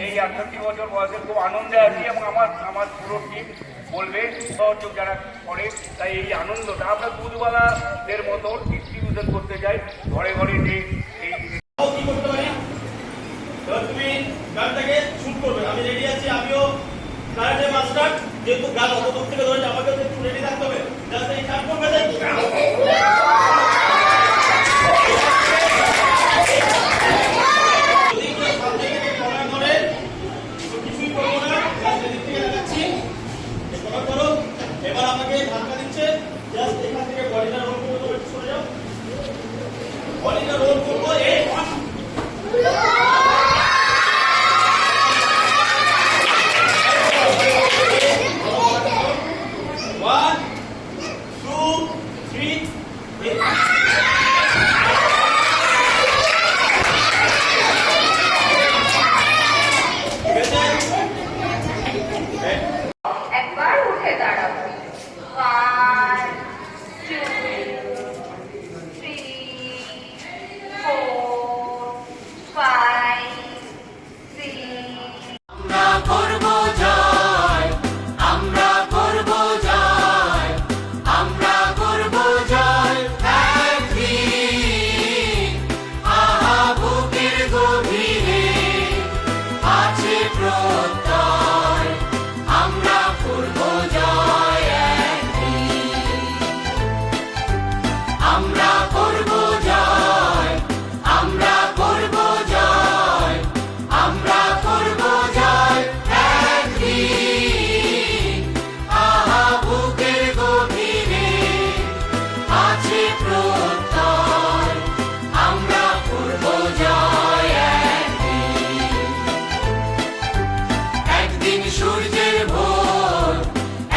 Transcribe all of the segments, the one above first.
এই 68 বছর বয়সে খুব আনন্দে আছি এবং আমার পুরো টিম বলবে সহযোগ যারা করে, তাই এই আনন্দটা আমরা দুধওয়ালাদের মতো ডিস্ট্রিবিউশন করতে যাই ঘরে ঘরে যে এই কি করতে পারি। তুমি গানটাকে শুট করবে, আমি রেডি আছি, আমিও কারাটে মাস্টার, যেহেতু গান অত দূর থেকে ধরেছে আমাকে একটু রেডি থাকতে হবে, যাতে এই কাজ করবে এবার আমাকে ধাক্কা দিচ্ছে, জাস্ট এখান থেকে বডিটা রোল করবো, সরে যাও, বডিটা রোল করবো, এই One, two, three, একবার উঠে দাঁড়াবো। 1, 2, 3, 4, 5, 6 আমরা করব জয়, আমরা করব জয়, আমরা করব জয় একদিন। আহা বুকের গভীরে আছে প্রত্যয়, আমরা করব জয় একদিন। আমরা করব জয়, আমরা করব জয়, আমরা করব জয় একদিন। আহা বুকের গভীরে আছে প্রত্যয়, আমরা করব জয় একদিন। একদিন সূর্যের ভোর,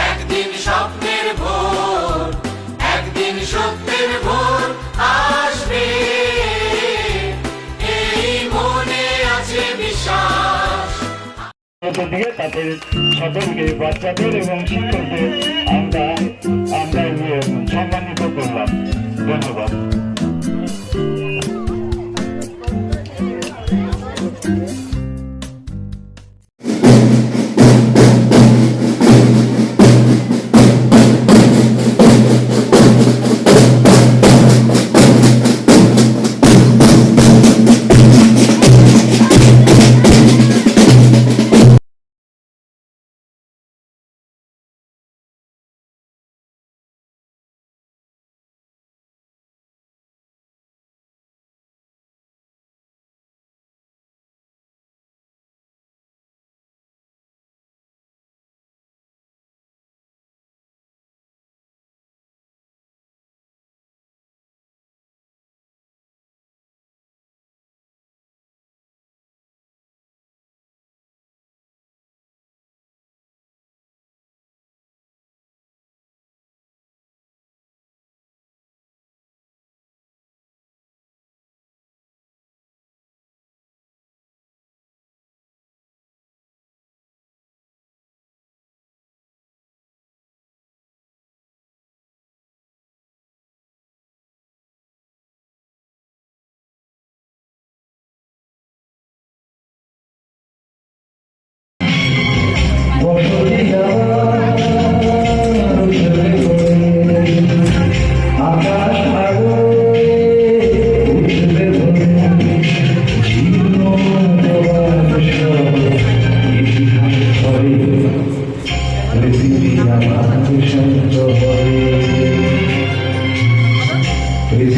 একদিন স্বপ্নের ভোর, একদিন সত্যের ভোর আসবে, এই মনে আছে বিশ্বাস। দিকে তাদের সকলকে বাচ্চাদের এবং শিক্ষকদের আমরা সম্মানিত করলাম। ধন্যবাদ।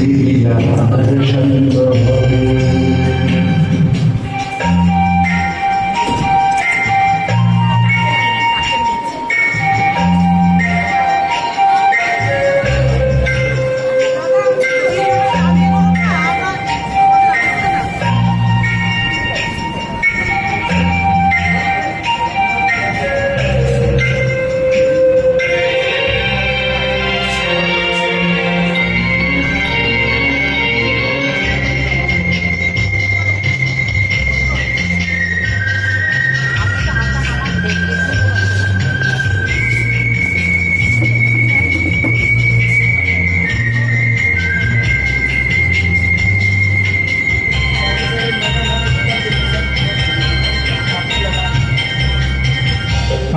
পৃথিবী আমার শান্ত হবে।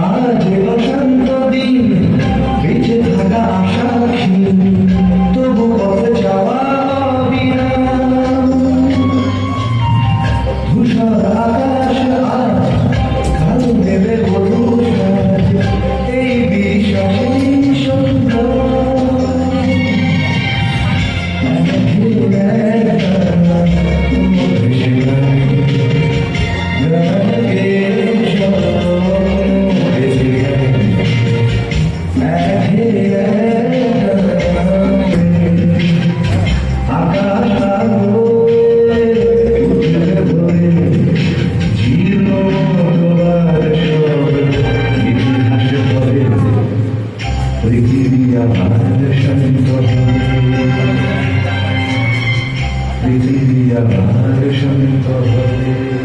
আজ বসন্ত দিন বেঁচে থাকা আশাহীন, তবু পথ যাওয়া অবিরাম। ধূসর আকাশ আজ কাল দেবে বধূ সাজ, এই বিশ্বাসেই সুন্দর। পৃথিবী আমার শান্ত হবে, পৃথিবী আমার শান্ত হবে।